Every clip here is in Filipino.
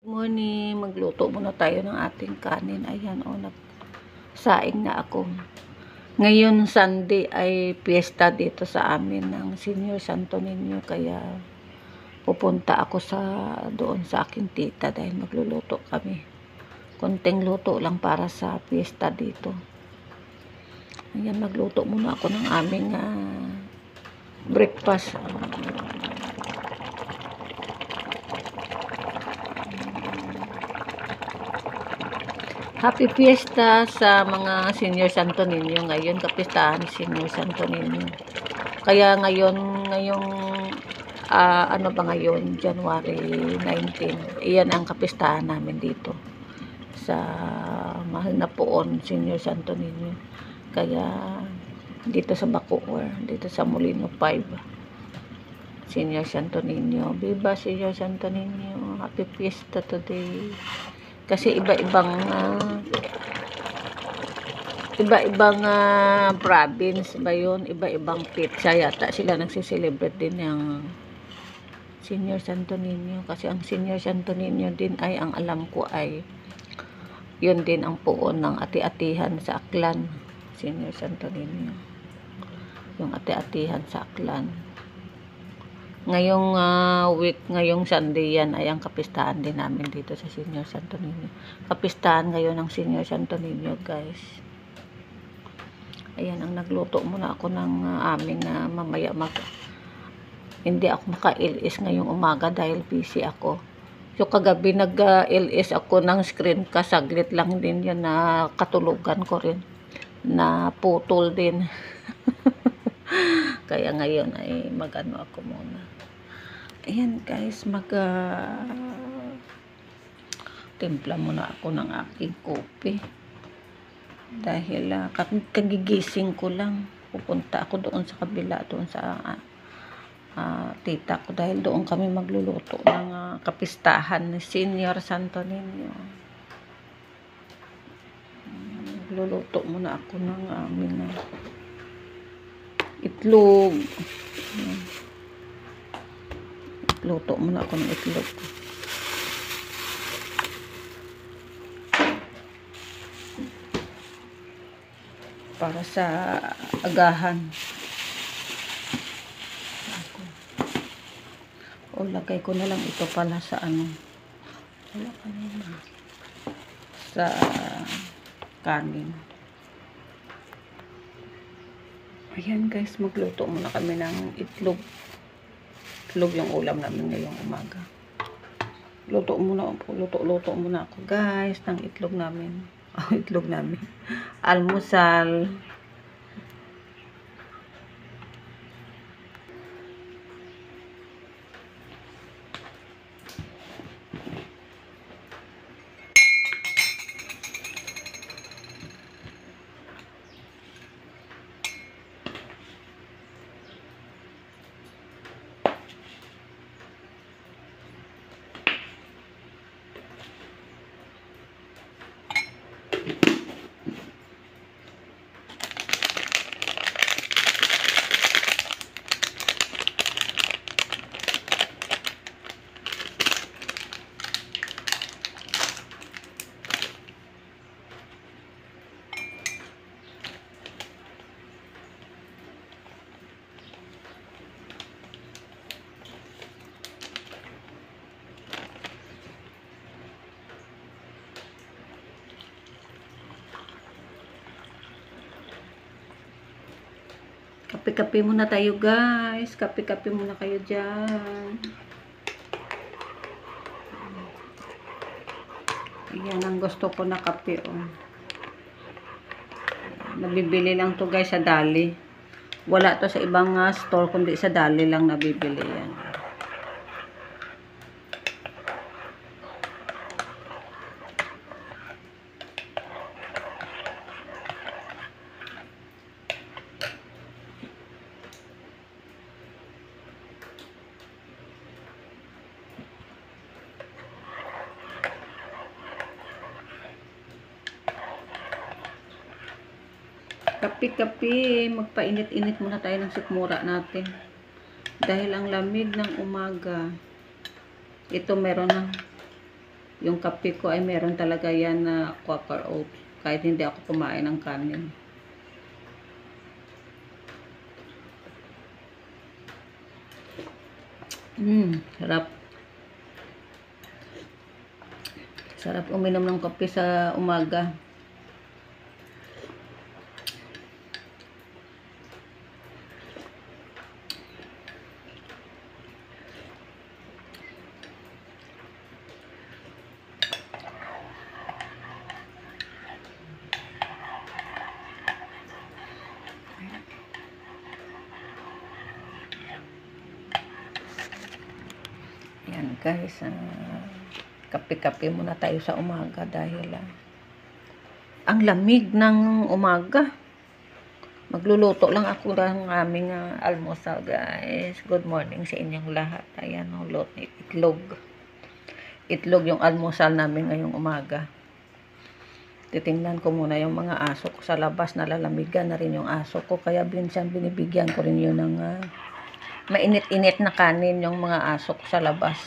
Morning, magluto muna tayo ng ating kanin. Ayan, nagsaing na ako. Ngayon, Sunday ay piyesta dito sa amin ng Senior Santo Niño. Kaya pupunta ako doon sa aking tita dahil magluluto kami. Konting luto lang para sa piyesta dito. Ayan, magluto muna ako ng aming breakfast. Happy Fiesta sa mga Senior Santo Niño. Ngayon, kapistahan Senior Santo Niño. Kaya ngayong ano ba ngayon? January 19. Iyan ang kapistahan namin dito sa mahal na poon, Senior Santo Niño. Kaya dito sa Bacoor, dito sa Molino 5. Senior Santo Niño. Viva Senior Santo Niño. Happy Fiesta today. Kasi iba-ibang province ba yun, iba-ibang pizza yata sila nagsiselebrate din ng Senior Santo Niño. Kasi ang Senior Santo Niño din ay, ang alam ko ay yun din ang puon ng ati-atihan sa Aklan. Senior Santo Niño, yung ati-atihan sa Aklan. Ngayong ngayong Sunday yan ay ang kapistahan din namin dito sa Senior Santo Niño. Kapistahan ngayon ng Senior Santo Niño, guys. Ayan, ang nagluto muna ako ng aming mamaya hindi ako maka-LS ngayong umaga dahil busy ako. So kagabi nag-LS ako ng screen ka, saglit lang din yun na katulugan ko rin. Na putol din. Kaya ngayon ay magano ako muna. Ayan guys, timpla muna ako ng aking kopi. Dahil kagigising ko lang. Pupunta ako doon sa kabila, doon sa tita ko. Dahil doon kami magluluto ng kapistahan ni Senior Santo Niño. Magluluto muna ako ng aming itlog. Luto muna ako ng itlog. Para sa agahan. O, lagay ko na lang ito pala sa wala kanina. Sa kanin. Ayan guys, magluto muna kami ng itlog. Itlog yung ulam namin ngayong umaga. Luto muna ako guys ng itlog namin. Itlog namin. Almusal. Kape-kape muna tayo guys. Kape-kape muna kayo dyan. Ayan ang gusto ko na kape. Nabibili lang to guys sa Dali. Wala to sa ibang store kundi sa Dali lang nabibili yan. Kape-kape, magpainit-init muna tayo ng sikmura natin. Dahil ang lamig ng umaga. Ito meron ng Yung kape ko ay meron talaga yan na Quaker Oats. Kahit hindi ako kumain ng kanin. Sarap. Sarap uminom ng kape sa umaga. Yan guys, kape-kape muna tayo sa umaga dahil ang lamig ng umaga. Magluluto lang ako ng aming almusal guys. Good morning sa inyong lahat. Ayan, itlog. Itlog yung almusal namin ngayong umaga. Titingnan ko muna yung mga aso ko sa labas. Nalalamigan na rin yung aso ko. Kaya minsan binibigyan ko rin yun ng mainit-init na kanin yung mga aso ko sa labas.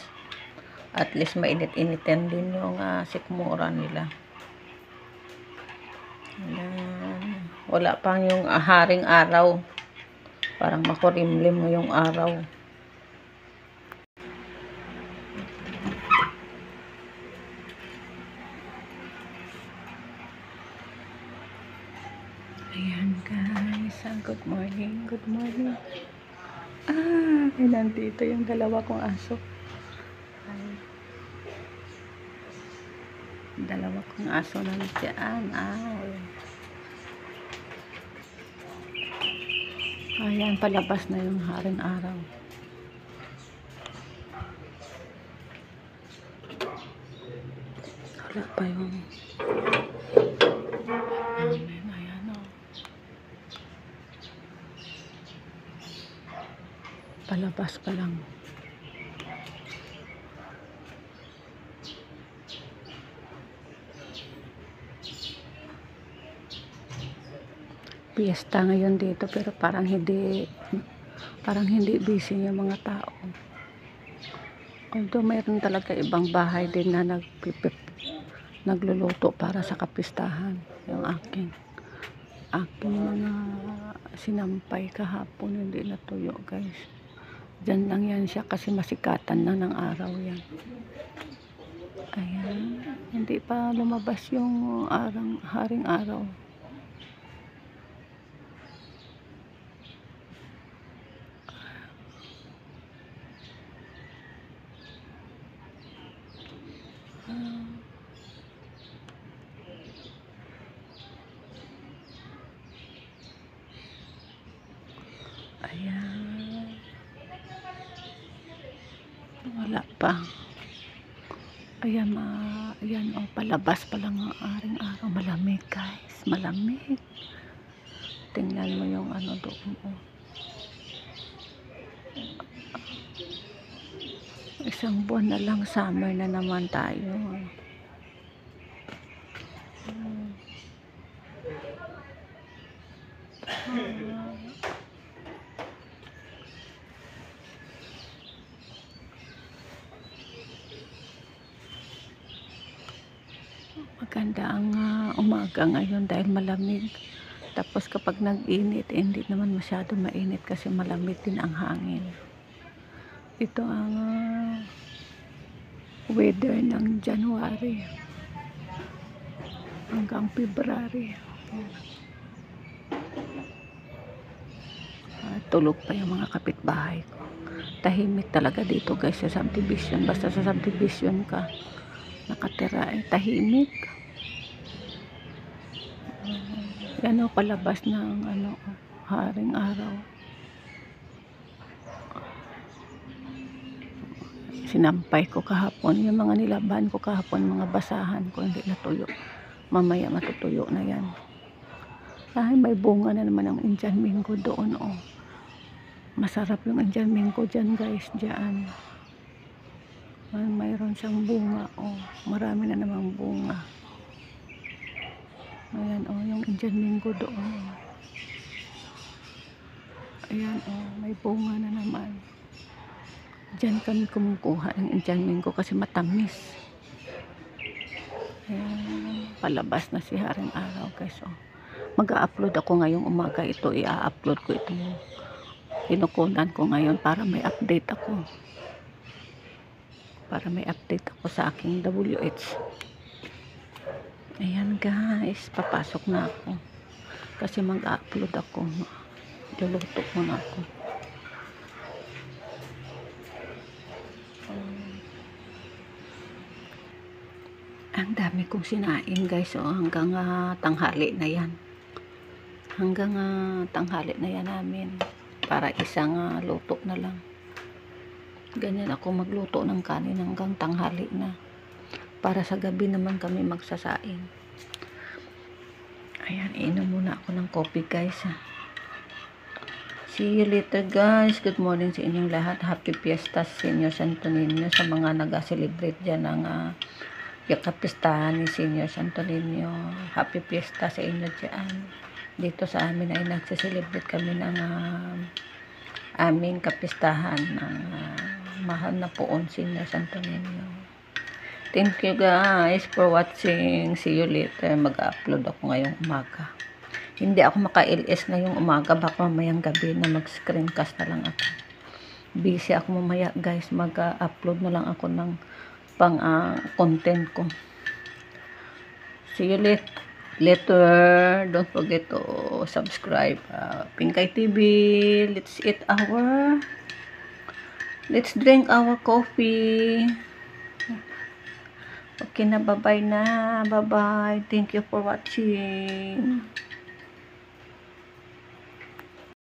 At least mainit-initin din yung sikmura nila. Ayan. Wala pang yung haring araw. Parang makulimlim ngayong araw. Ayan guys. Good morning. Good morning. Nandito yung dalawa kong aso. Dalawa kong aso nandiyan. Ayan, palabas na yung haring araw. Wala pa yung ayan o. Palabas pa lang. Piyesta ngayon dito pero parang hindi busy yung mga tao. Although mayroon talaga ibang bahay din na nagluluto para sa kapistahan. Yung aking mga sinampay kahapon hindi natuyo guys. Diyan lang yan siya kasi masikatan na ng araw yan. Ayan, hindi pa lumabas yung haring araw. Ayan. Wala pa. Ayan, palabas pa lang ang aring araw. Malamig guys, malamig. Tingnan mo yung doon. Isang buwan na lang, summer na naman tayo. Maganda ang umaga ngayon dahil malamig. Tapos kapag nag-init, hindi naman masyado mainit kasi malamig din ang hangin. Ito ang weather ng January hanggang February. Tulog pa yung mga kapitbahay ko. Tahimik talaga dito guys sa subdivision. Basta sa subdivision ka nakatira ay tahimik. Yan o, palabas ng haring araw. Sinampay ko kahapon yung mga nilaban ko kahapon, mga basahan ko hindi natuyo. Mamaya matutuyo na yan. Ay, may bunga na naman ang Indian Mango doon masarap yung Indian Mango dyan guys, dyan. Mayroon siyang bunga marami na namang bunga. Ayan yung Indian Mango doon ayan may bunga na naman. Diyan kami kumukuha ng Indian Mango kasi matamis. palabas na si Haring Araw guys. Oh. Mag-a-upload ako ngayong umaga. Ito i-upload ko ito. Kinukunan ko ngayon para may update ako. Sa aking WH. Ayan guys, papasok na ako. Kasi mag-upload ako. Luluto muna ako. Ang dami kong sinain guys. So, hanggang tanghali na yan. Tanghali na yan namin. Para isang luto na lang. Ganyan ako magluto ng kanin hanggang tanghali na. Para sa gabi naman kami magsasaing. Ayan, inom muna ako ng coffee guys. See you later guys. Good morning sa inyong lahat. Happy Fiesta Senior Santo Niño sa mga nag-celebrate dyan ng kapistahan ni Senior Santo Niño. Happy Fiesta sa inyo dyan. Dito sa amin ay nagsiselebrate kami ng aming kapistahan ng mahal na poon Senior Santo Niño. Thank you guys for watching. See you later. Mag-upload ako ngayong umaga. Hindi ako maka-LS ngayong umaga. Baka mamayang gabi na mag-screencast na lang ako. Busy ako mamaya guys. Mag-upload na lang ako ng pang content ko. See you later. Don't forget to subscribe. Pinkay TV. Let's drink our coffee. Okay na, bye-bye na. Bye-bye. Thank you for watching.